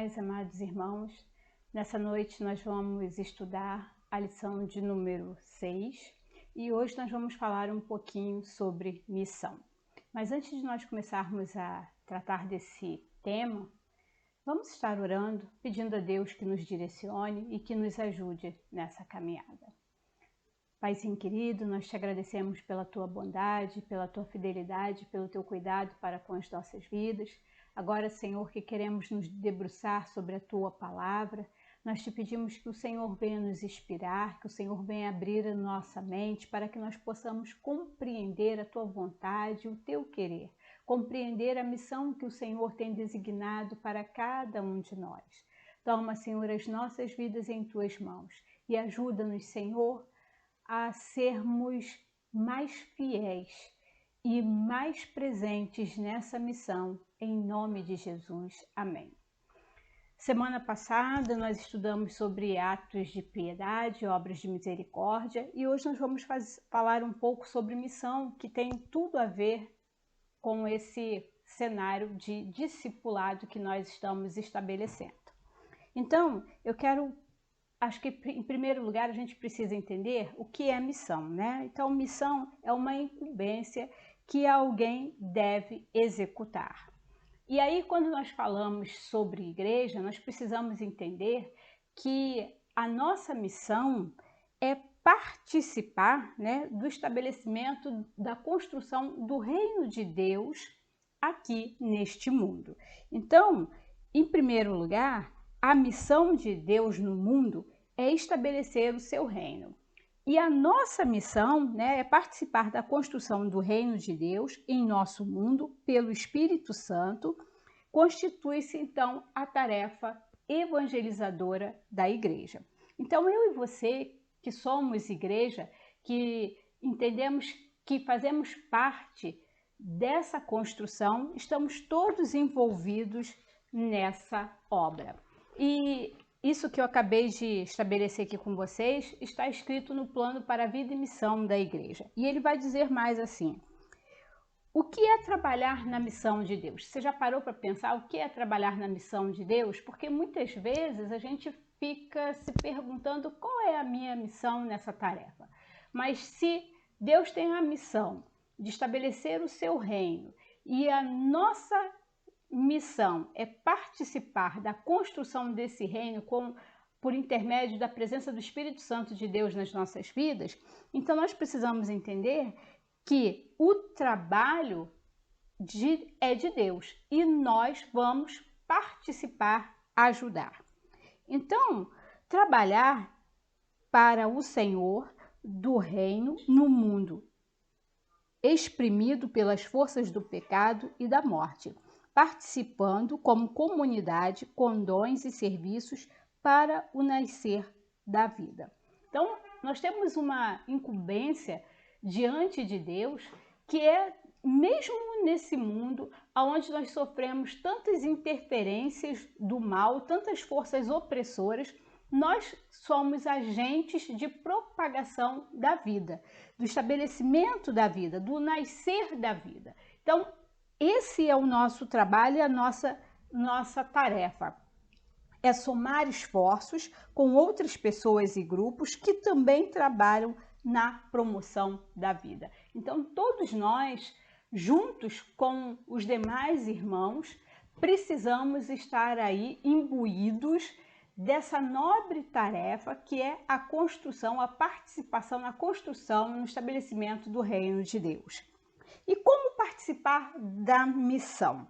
paz, amados irmãos. Nessa noite nós vamos estudar a lição de número 6 e hoje nós vamos falar um pouquinho sobre missão. Mas antes de nós começarmos a tratar desse tema, vamos estar orando, pedindo a Deus que nos direcione e que nos ajude nessa caminhada. Paizinho querido, nós te agradecemos pela tua bondade, pela tua fidelidade, pelo teu cuidado para com as nossas vidas. Agora, Senhor, que queremos nos debruçar sobre a tua palavra, nós te pedimos que o Senhor venha nos inspirar, que o Senhor venha abrir a nossa mente para que nós possamos compreender a tua vontade, o teu querer, compreender a missão que o Senhor tem designado para cada um de nós. Toma, Senhor, as nossas vidas em tuas mãos e ajuda-nos, Senhor, a sermos mais fiéis e mais presentes nessa missão, em nome de Jesus. Amém. Semana passada nós estudamos sobre atos de piedade, obras de misericórdia, e hoje nós vamos falar um pouco sobre missão, que tem tudo a ver com esse cenário de discipulado que nós estamos estabelecendo. Então, acho que em primeiro lugar a gente precisa entender o que é missão, né? Então, missão é uma incumbência que alguém deve executar. E aí, quando nós falamos sobre igreja, nós precisamos entender que a nossa missão é participar, né, do estabelecimento da construção do reino de Deus aqui neste mundo. Então, em primeiro lugar, a missão de Deus no mundo é estabelecer o seu reino. E a nossa missão, né, é participar da construção do reino de Deus em nosso mundo pelo Espírito Santo. Constitui-se, então, a tarefa evangelizadora da igreja. Então, eu e você, que somos igreja, que entendemos que fazemos parte dessa construção, estamos todos envolvidos nessa obra. E isso que eu acabei de estabelecer aqui com vocês está escrito no plano para a vida e missão da igreja. E ele vai dizer mais assim: o que é trabalhar na missão de Deus? Você já parou para pensar o que é trabalhar na missão de Deus? Porque muitas vezes a gente fica se perguntando qual é a minha missão nessa tarefa. Mas se Deus tem a missão de estabelecer o seu reino e a nossa missão é participar da construção desse reino por intermédio da presença do Espírito Santo de Deus nas nossas vidas, então nós precisamos entender que o trabalho é de Deus e nós vamos participar, ajudar. Então, trabalhar para o Senhor do reino no mundo, exprimido pelas forças do pecado e da morte, participando como comunidade com dons e serviços para o nascer da vida. Então, nós temos uma incumbência diante de Deus, que é mesmo nesse mundo onde nós sofremos tantas interferências do mal, tantas forças opressoras, nós somos agentes de propagação da vida, do estabelecimento da vida, do nascer da vida. Então, esse é o nosso trabalho e a nossa tarefa. É somar esforços com outras pessoas e grupos que também trabalham na promoção da vida. Então, todos nós, juntos com os demais irmãos, precisamos estar aí imbuídos dessa nobre tarefa que é a construção, a participação na construção, no estabelecimento do reino de Deus. E como participar da missão?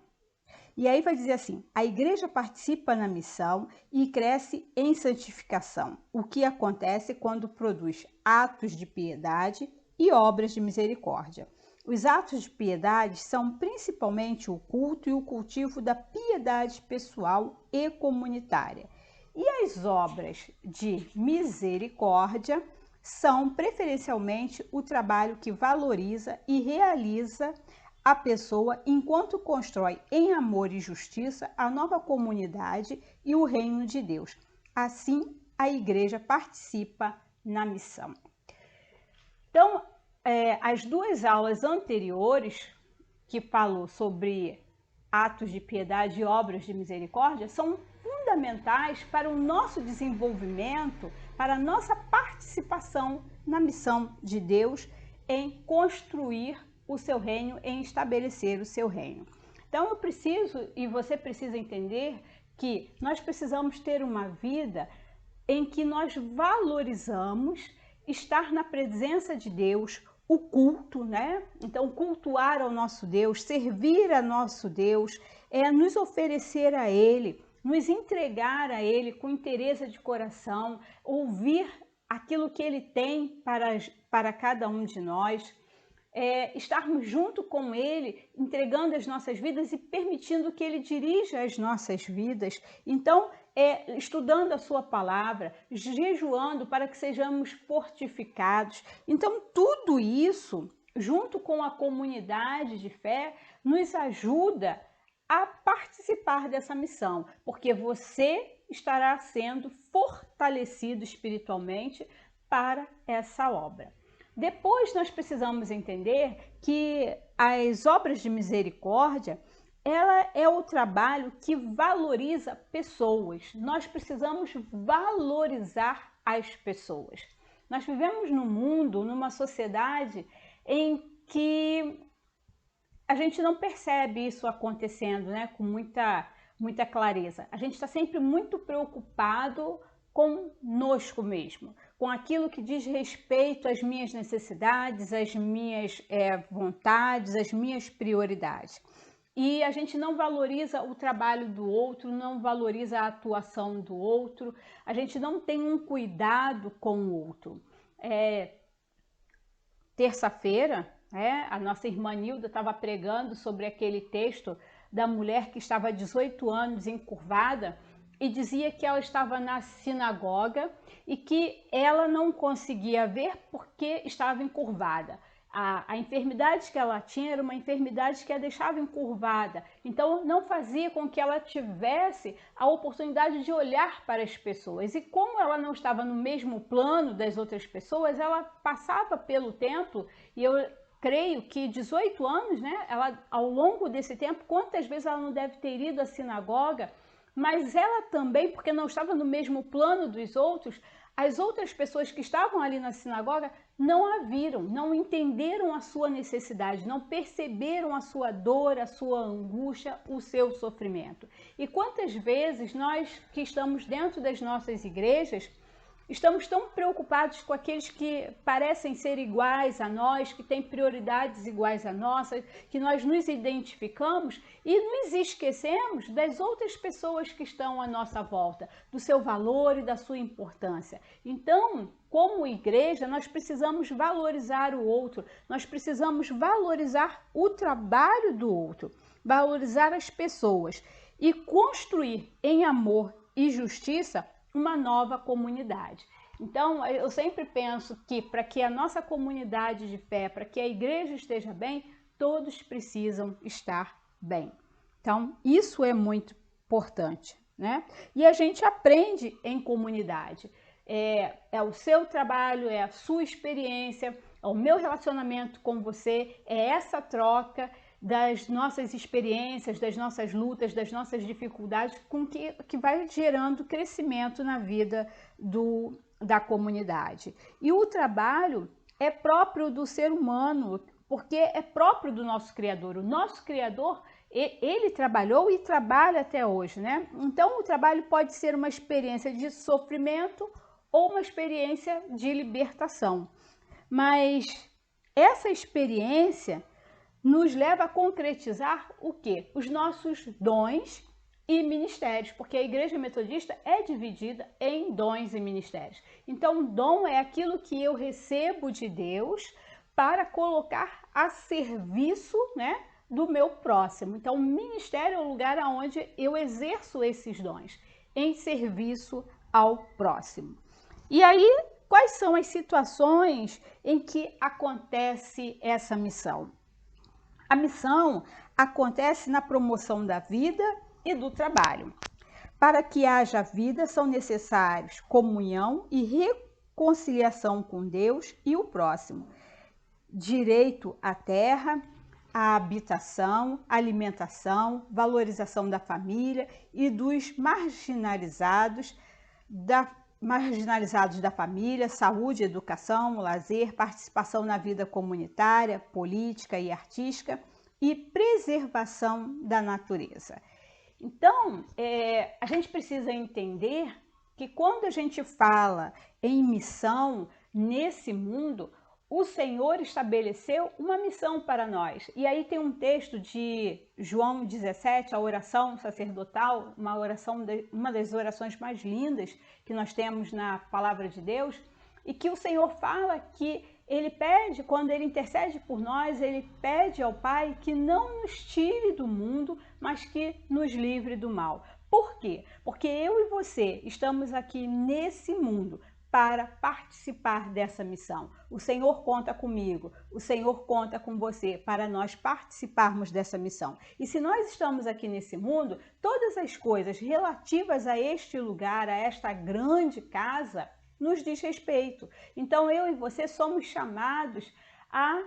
E aí vai dizer assim: a igreja participa na missão e cresce em santificação, o que acontece quando produz atos de piedade e obras de misericórdia. Os atos de piedade são principalmente o culto e o cultivo da piedade pessoal e comunitária. E as obras de misericórdia são preferencialmente o trabalho que valoriza e realiza a pessoa enquanto constrói em amor e justiça a nova comunidade e o reino de Deus. Assim, a igreja participa na missão. Então, as duas aulas anteriores, que falou sobre atos de piedade e obras de misericórdia, são fundamentais para o nosso desenvolvimento, para a nossa participação na missão de Deus em construir o seu reino, em estabelecer o seu reino. Então eu preciso, e você precisa entender, que nós precisamos ter uma vida em que nós valorizamos estar na presença de Deus, o culto, né? Então, cultuar ao nosso Deus, servir a nosso Deus, nos oferecer a Ele, nos entregar a Ele com interesse de coração, ouvir aquilo que Ele tem para cada um de nós, estarmos junto com Ele, entregando as nossas vidas e permitindo que Ele dirija as nossas vidas. Então, estudando a sua palavra, jejuando para que sejamos fortificados. Então, tudo isso, junto com a comunidade de fé, nos ajuda a participar dessa missão, porque você estará sendo fortalecido espiritualmente para essa obra. Depois, nós precisamos entender que as obras de misericórdia, ela é o trabalho que valoriza pessoas. Nós precisamos valorizar as pessoas. Nós vivemos num mundo, numa sociedade em que a gente não percebe isso acontecendo, né, com muita clareza. A gente está sempre muito preocupado conosco mesmo, com aquilo que diz respeito às minhas necessidades, às minhas vontades, às minhas prioridades. E a gente não valoriza o trabalho do outro, não valoriza a atuação do outro, a gente não tem um cuidado com o outro. Terça-feira, a nossa irmã Nilda estava pregando sobre aquele texto da mulher que estava há 18 anos encurvada e dizia que ela estava na sinagoga e que ela não conseguia ver porque estava encurvada. A enfermidade que ela tinha era uma enfermidade que a deixava encurvada, então não fazia com que ela tivesse a oportunidade de olhar para as pessoas. E como ela não estava no mesmo plano das outras pessoas, ela passava pelo templo, e eu creio que 18 anos, né? Ela, ao longo desse tempo, quantas vezes ela não deve ter ido à sinagoga, mas ela também, porque não estava no mesmo plano dos outros, as outras pessoas que estavam ali na sinagoga não a viram, não entenderam a sua necessidade, não perceberam a sua dor, a sua angústia, o seu sofrimento. E quantas vezes nós que estamos dentro das nossas igrejas estamos tão preocupados com aqueles que parecem ser iguais a nós, que têm prioridades iguais a nossas, que nós nos identificamos e nos esquecemos das outras pessoas que estão à nossa volta, do seu valor e da sua importância. Então, como igreja, nós precisamos valorizar o outro, nós precisamos valorizar o trabalho do outro, valorizar as pessoas e construir em amor e justiça uma nova comunidade. Então, eu sempre penso que para que a nossa comunidade de fé, para que a igreja esteja bem, todos precisam estar bem. Então, isso é muito importante, né? E a gente aprende em comunidade. É o seu trabalho, é a sua experiência, é o meu relacionamento com você, é essa troca das nossas experiências, das nossas lutas, das nossas dificuldades, que vai gerando crescimento na vida da comunidade. E o trabalho é próprio do ser humano, porque é próprio do nosso Criador. O nosso Criador, ele trabalhou e trabalha até hoje, né? Então, o trabalho pode ser uma experiência de sofrimento ou uma experiência de libertação. Mas essa experiência nos leva a concretizar o quê? Os nossos dons e ministérios, porque a Igreja Metodista é dividida em dons e ministérios. Então, dom é aquilo que eu recebo de Deus para colocar a serviço, né, do meu próximo. Então, o ministério é o lugar onde eu exerço esses dons, em serviço ao próximo. E aí, quais são as situações em que acontece essa missão? A missão acontece na promoção da vida e do trabalho. Para que haja vida, são necessários comunhão e reconciliação com Deus e o próximo, direito à terra, a habitação, alimentação, valorização da família e dos marginalizados da família, saúde, educação, lazer, participação na vida comunitária, política e artística e preservação da natureza. Então, a gente precisa entender que quando a gente fala em missão nesse mundo, o Senhor estabeleceu uma missão para nós. E aí tem um texto de João 17, a oração sacerdotal, uma das orações mais lindas que nós temos na palavra de Deus, e que o Senhor fala que ele pede, quando ele intercede por nós, ele pede ao Pai que não nos tire do mundo, mas que nos livre do mal. Por quê? Porque eu e você estamos aqui nesse mundo para participar dessa missão. O Senhor conta comigo, o Senhor conta com você para nós participarmos dessa missão. E se nós estamos aqui nesse mundo, todas as coisas relativas a este lugar, a esta grande casa, nos diz respeito. Então eu e você somos chamados a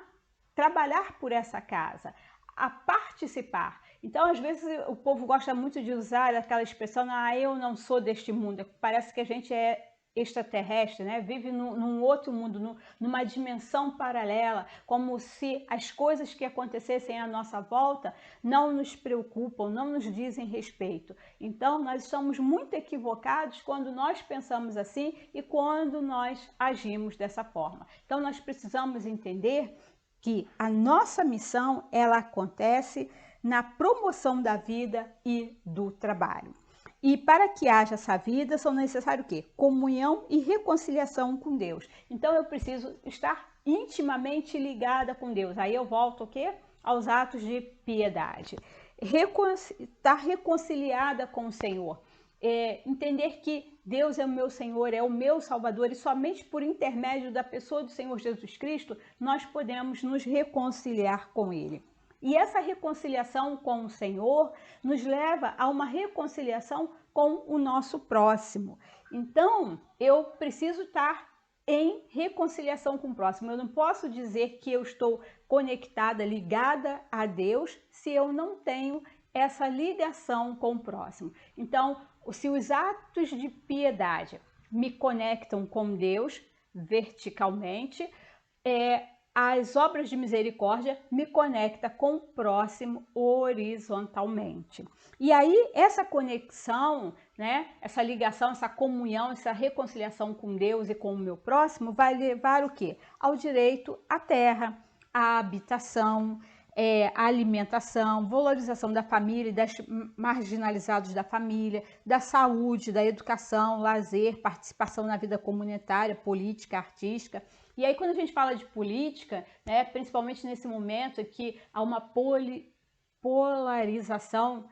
trabalhar por essa casa, a participar. Então, às vezes, o povo gosta muito de usar aquela expressão, eu não sou deste mundo. Parece que a gente é extraterrestre, né? Vive num outro mundo, numa dimensão paralela, como se as coisas que acontecessem à nossa volta não nos preocupam, não nos dizem respeito. Então, nós estamos muito equivocados quando nós pensamos assim e quando nós agimos dessa forma. Então, nós precisamos entender que a nossa missão, ela acontece na promoção da vida e do trabalho. E para que haja essa vida, são necessários o quê? Comunhão e reconciliação com Deus. Então eu preciso estar intimamente ligada com Deus. Aí eu volto o quê? Aos atos de piedade. Estar reconciliada com o Senhor. Entender que Deus é o meu Senhor, é o meu Salvador, e somente por intermédio da pessoa do Senhor Jesus Cristo, nós podemos nos reconciliar com Ele. E essa reconciliação com o Senhor nos leva a uma reconciliação com o nosso próximo. Então, eu preciso estar em reconciliação com o próximo. Eu não posso dizer que eu estou conectada, ligada a Deus, se eu não tenho essa ligação com o próximo. Então, se os atos de piedade me conectam com Deus verticalmente, as obras de misericórdia me conectam com o próximo horizontalmente. E aí, essa conexão, né, essa ligação, essa comunhão, essa reconciliação com Deus e com o meu próximo vai levar o quê? Ao direito à terra, à habitação, a alimentação, valorização da família e das marginalizados da família, da saúde, da educação, lazer, participação na vida comunitária, política, artística. E aí, quando a gente fala de política, né, principalmente nesse momento que há uma polarização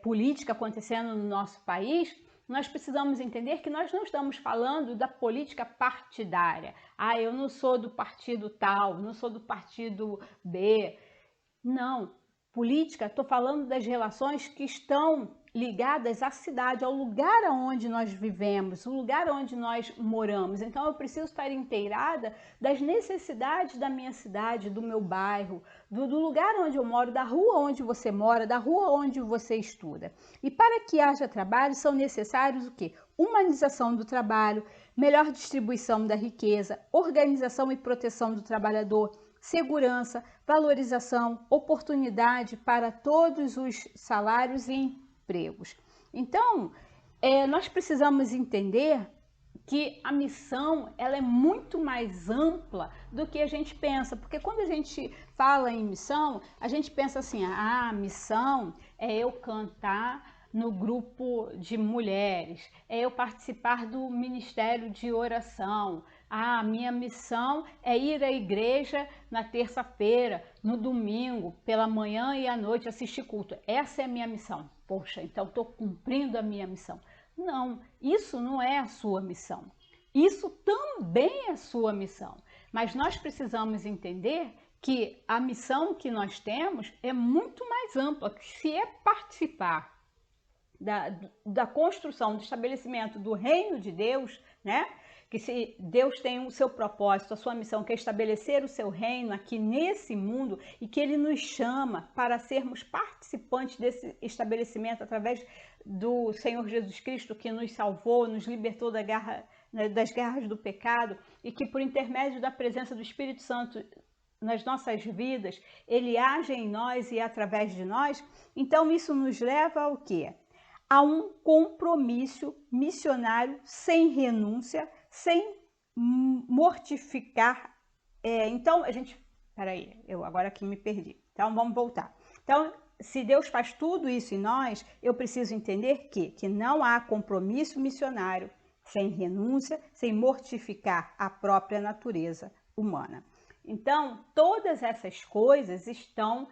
política acontecendo no nosso país, nós precisamos entender que nós não estamos falando da política partidária. Eu não sou do partido tal, não sou do partido B. Não, política, estou falando das relações que estão ligadas à cidade, ao lugar onde nós vivemos, o lugar onde nós moramos. Então eu preciso estar inteirada das necessidades da minha cidade, do meu bairro, do lugar onde eu moro, da rua onde você mora, da rua onde você estuda. E para que haja trabalho são necessários o quê? Humanização do trabalho, melhor distribuição da riqueza, organização e proteção do trabalhador, segurança, valorização, oportunidade para todos os salários e empregos. Então, nós precisamos entender que a missão ela é muito mais ampla do que a gente pensa, porque quando a gente fala em missão, a gente pensa assim, a missão é eu cantar no grupo de mulheres, é eu participar do ministério de oração, minha missão é ir à igreja na terça-feira, no domingo, pela manhã e à noite assistir culto. Essa é a minha missão. Poxa, então estou cumprindo a minha missão. Não, isso não é a sua missão. Isso também é sua missão. Mas nós precisamos entender que a missão que nós temos é muito mais ampla, que se é participar da construção, do estabelecimento do reino de Deus, né? que se Deus tem o seu propósito, a sua missão, que é estabelecer o seu reino aqui nesse mundo, e que Ele nos chama para sermos participantes desse estabelecimento através do Senhor Jesus Cristo, que nos salvou, nos libertou das garras do pecado, e que por intermédio da presença do Espírito Santo nas nossas vidas, Ele age em nós e através de nós. Então isso nos leva ao quê? A um compromisso missionário sem renúncia, sem mortificar. Então, peraí, eu agora aqui me perdi. Então, vamos voltar. Então, se Deus faz tudo isso em nós, eu preciso entender que não há compromisso missionário sem renúncia, sem mortificar a própria natureza humana. Então, todas essas coisas estão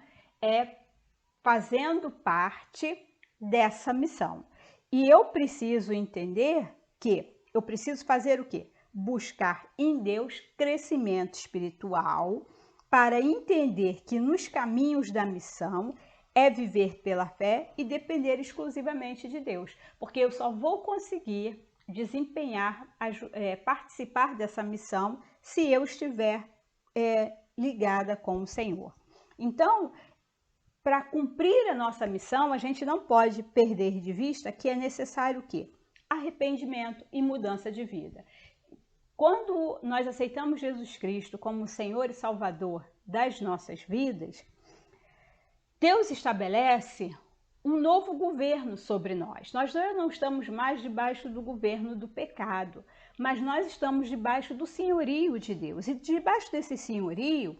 fazendo parte dessa missão. E eu preciso entender que eu preciso fazer o quê? Buscar em Deus crescimento espiritual para entender que nos caminhos da missão é viver pela fé e depender exclusivamente de Deus. Porque eu só vou conseguir desempenhar, participar dessa missão se eu estiver ligada com o Senhor. Então, para cumprir a nossa missão, a gente não pode perder de vista que é necessário o quê? Arrependimento e mudança de vida. Quando nós aceitamos Jesus Cristo como Senhor e Salvador das nossas vidas, Deus estabelece um novo governo sobre nós. Nós não estamos mais debaixo do governo do pecado, mas nós estamos debaixo do senhorio de Deus. E debaixo desse senhorio,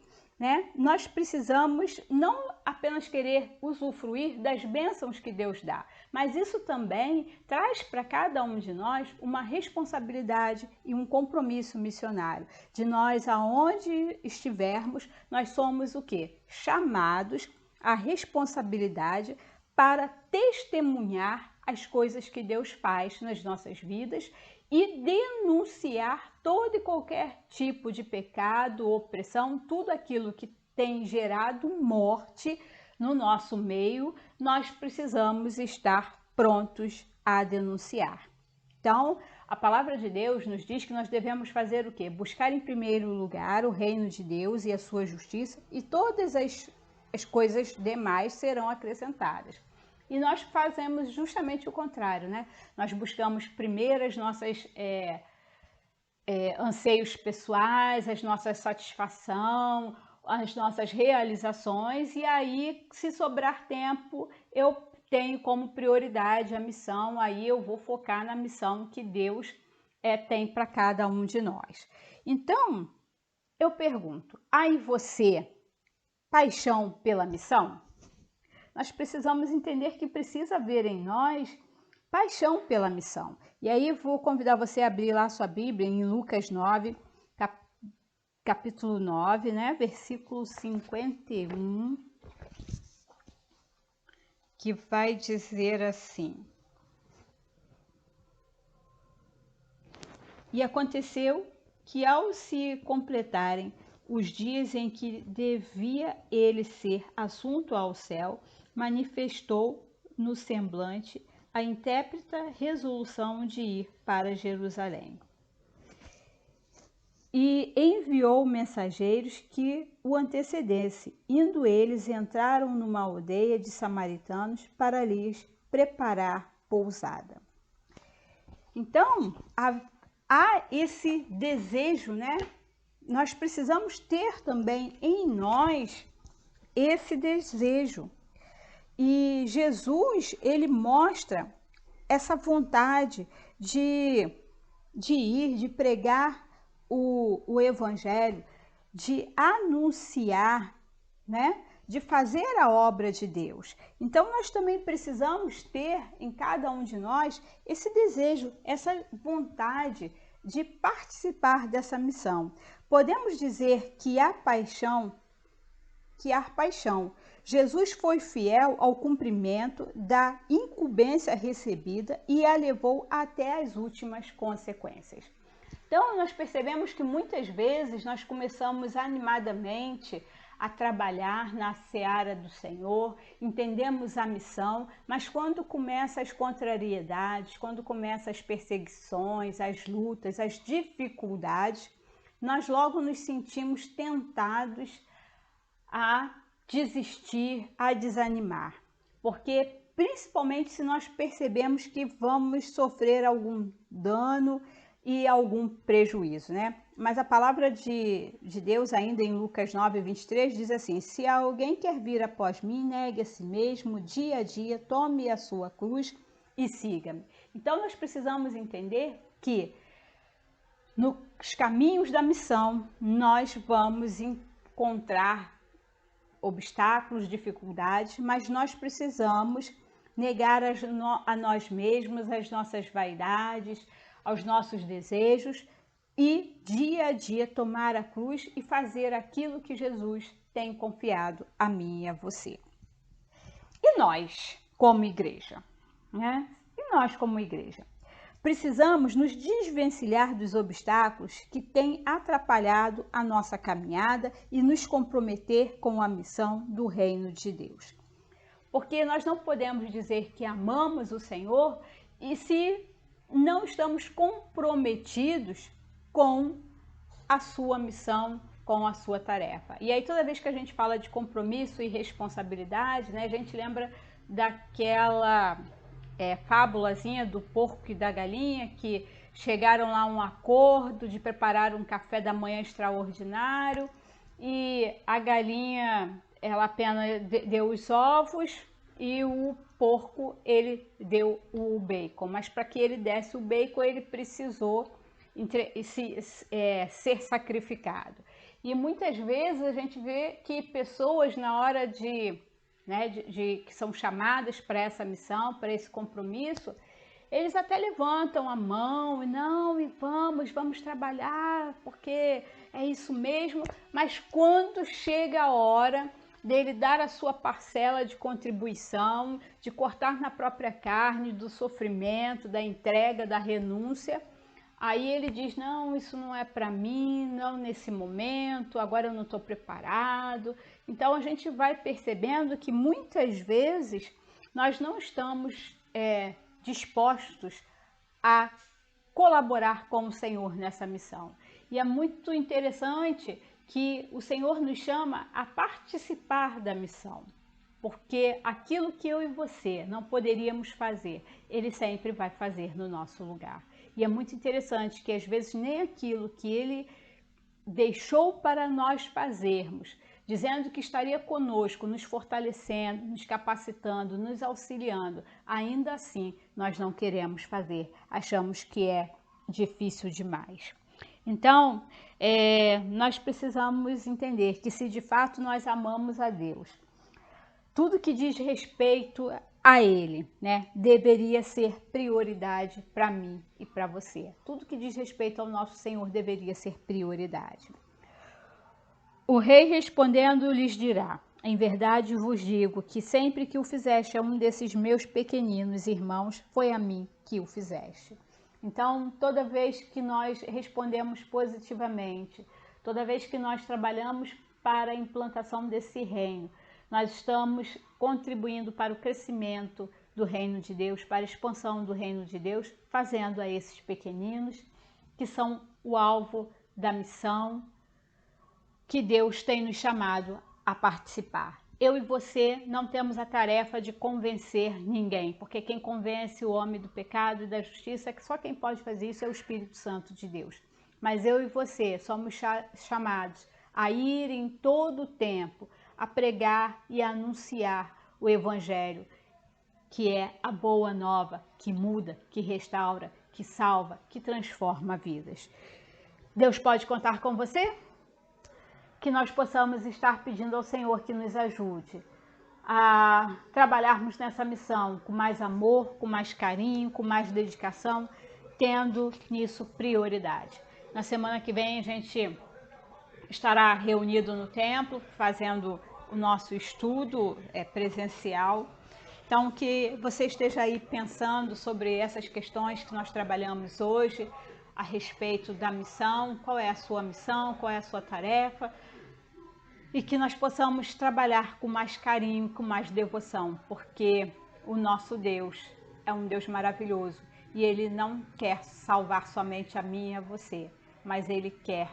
nós precisamos não apenas querer usufruir das bênçãos que Deus dá, mas isso também traz para cada um de nós uma responsabilidade e um compromisso missionário. De nós, aonde estivermos, nós somos o quê? Chamados à responsabilidade para testemunhar as coisas que Deus faz nas nossas vidas e denunciar todo e qualquer tipo de pecado, opressão, tudo aquilo que tem gerado morte no nosso meio, nós precisamos estar prontos a denunciar. Então, a palavra de Deus nos diz que nós devemos fazer o quê? Buscar em primeiro lugar o reino de Deus e a sua justiça, e todas as coisas demais serão acrescentadas. E nós fazemos justamente o contrário, Nós buscamos primeiro as nossas anseios pessoais, as nossas satisfações, as nossas realizações, e aí, se sobrar tempo, eu tenho como prioridade a missão, aí eu vou focar na missão que Deus tem para cada um de nós. Então, eu pergunto, há em você paixão pela missão? Nós precisamos entender que precisa haver em nós paixão pela missão. E aí vou convidar você a abrir lá a sua Bíblia em Lucas 9, capítulo 9, versículo 51, que vai dizer assim: E aconteceu que, ao se completarem os dias em que devia ele ser assunto ao céu, manifestou no semblante a intrépida resolução de ir para Jerusalém. E enviou mensageiros que o antecedessem. Indo eles, entraram numa aldeia de samaritanos para lhes preparar pousada. Então, há esse desejo, Nós precisamos ter também em nós esse desejo. E Jesus, ele mostra essa vontade de ir, de pregar o evangelho, de anunciar, de fazer a obra de Deus. Então, nós também precisamos ter em cada um de nós esse desejo, essa vontade de participar dessa missão. Podemos dizer que há paixão. Jesus foi fiel ao cumprimento da incumbência recebida e a levou até as últimas consequências. Então, nós percebemos que muitas vezes nós começamos animadamente a trabalhar na seara do Senhor, entendemos a missão, mas quando começam as contrariedades, quando começam as perseguições, as lutas, as dificuldades, nós logo nos sentimos tentados a desistir, a desanimar, porque principalmente se nós percebemos que vamos sofrer algum dano e algum prejuízo, né? Mas a palavra de Deus, ainda em Lucas 9:23, diz assim: se alguém quer vir após mim, negue a si mesmo, dia a dia, tome a sua cruz e siga-me. Então nós precisamos entender que nos caminhos da missão nós vamos encontrar obstáculos, dificuldades, mas nós precisamos negar a nós mesmos, as nossas vaidades, aos nossos desejos e dia a dia tomar a cruz e fazer aquilo que Jesus tem confiado a mim e a você. E nós, como igreja, né? E nós, como igreja, precisamos nos desvencilhar dos obstáculos que têm atrapalhado a nossa caminhada e nos comprometer com a missão do reino de Deus. Porque nós não podemos dizer que amamos o Senhor e se não estamos comprometidos com a sua missão, com a sua tarefa. E aí toda vez que a gente fala de compromisso e responsabilidade, né, a gente lembra daquela fábulazinha do porco e da galinha que chegaram lá a um acordo de preparar um café da manhã extraordinário e a galinha ela apenas deu os ovos e o porco ele deu o bacon, mas para que ele desse o bacon ele precisou ser sacrificado. E muitas vezes a gente vê que pessoas na hora que são chamadas para essa missão, para esse compromisso, eles até levantam a mão e não, e vamos trabalhar, porque é isso mesmo, mas quando chega a hora dele dar a sua parcela de contribuição, de cortar na própria carne, do sofrimento, da entrega, da renúncia, aí ele diz, não, isso não é para mim, não nesse momento, agora eu não estou preparado. Então a gente vai percebendo que muitas vezes nós não estamos dispostos a colaborar com o Senhor nessa missão. E é muito interessante que o Senhor nos chama a participar da missão, porque aquilo que eu e você não poderíamos fazer, Ele sempre vai fazer no nosso lugar. E é muito interessante que às vezes nem aquilo que Ele deixou para nós fazermos, dizendo que estaria conosco, nos fortalecendo, nos capacitando, nos auxiliando, ainda assim nós não queremos fazer, achamos que é difícil demais. Então, nós precisamos entender que se de fato nós amamos a Deus, tudo que diz respeito a Ele, né, deveria ser prioridade para mim e para você. Tudo que diz respeito ao nosso Senhor deveria ser prioridade. O rei respondendo lhes dirá, em verdade vos digo que sempre que o fizeste a um desses meus pequeninos irmãos, foi a mim que o fizeste. Então, toda vez que nós respondemos positivamente, toda vez que nós trabalhamos para a implantação desse reino, nós estamos contribuindo para o crescimento do reino de Deus, para a expansão do reino de Deus, fazendo a esses pequeninos, que são o alvo da missão que Deus tem nos chamado a participar. Eu e você não temos a tarefa de convencer ninguém, porque quem convence o homem do pecado e da justiça, só quem pode fazer isso é o Espírito Santo de Deus. Mas eu e você somos chamados a ir em todo o tempo, a pregar e a anunciar o Evangelho, que é a boa nova, que muda, que restaura, que salva, que transforma vidas. Deus pode contar com você? Que nós possamos estar pedindo ao Senhor que nos ajude a trabalharmos nessa missão com mais amor, com mais carinho, com mais dedicação, tendo nisso prioridade. Na semana que vem a gente estará reunido no templo, fazendo o nosso estudo presencial. Então, que você esteja aí pensando sobre essas questões que nós trabalhamos hoje, a respeito da missão, qual é a sua missão, qual é a sua tarefa, e que nós possamos trabalhar com mais carinho, com mais devoção, porque o nosso Deus é um Deus maravilhoso e Ele não quer salvar somente a mim e a você, mas Ele quer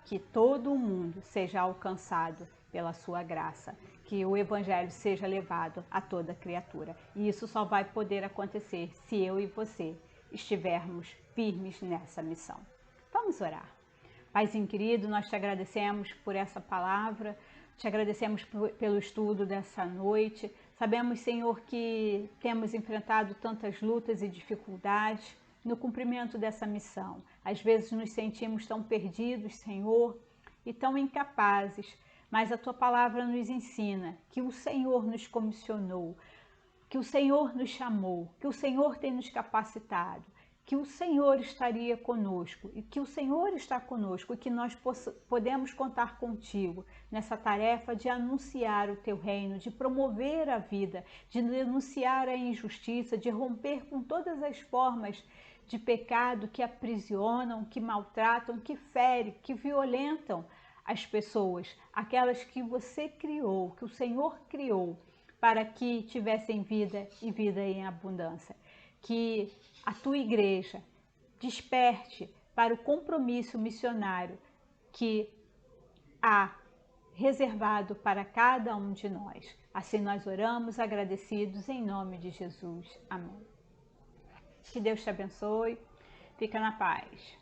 que todo o mundo seja alcançado pela sua graça, que o Evangelho seja levado a toda criatura. E isso só vai poder acontecer se eu e você estivermos firmes nessa missão. Vamos orar. Paizinho querido, nós te agradecemos por essa palavra, te agradecemos pelo estudo dessa noite. Sabemos, Senhor, que temos enfrentado tantas lutas e dificuldades no cumprimento dessa missão. Às vezes nos sentimos tão perdidos, Senhor, e tão incapazes, mas a Tua palavra nos ensina que o Senhor nos comissionou, que o Senhor nos chamou, que o Senhor tem nos capacitado, que o Senhor estaria conosco e que o Senhor está conosco e que nós podemos contar contigo nessa tarefa de anunciar o teu reino, de promover a vida, de denunciar a injustiça, de romper com todas as formas de pecado que aprisionam, que maltratam, que ferem, que violentam as pessoas, aquelas que você criou, que o Senhor criou, para que tivessem vida e vida em abundância. Que a tua igreja desperte para o compromisso missionário que há reservado para cada um de nós. Assim nós oramos agradecidos em nome de Jesus. Amém. Que Deus te abençoe. Fica na paz.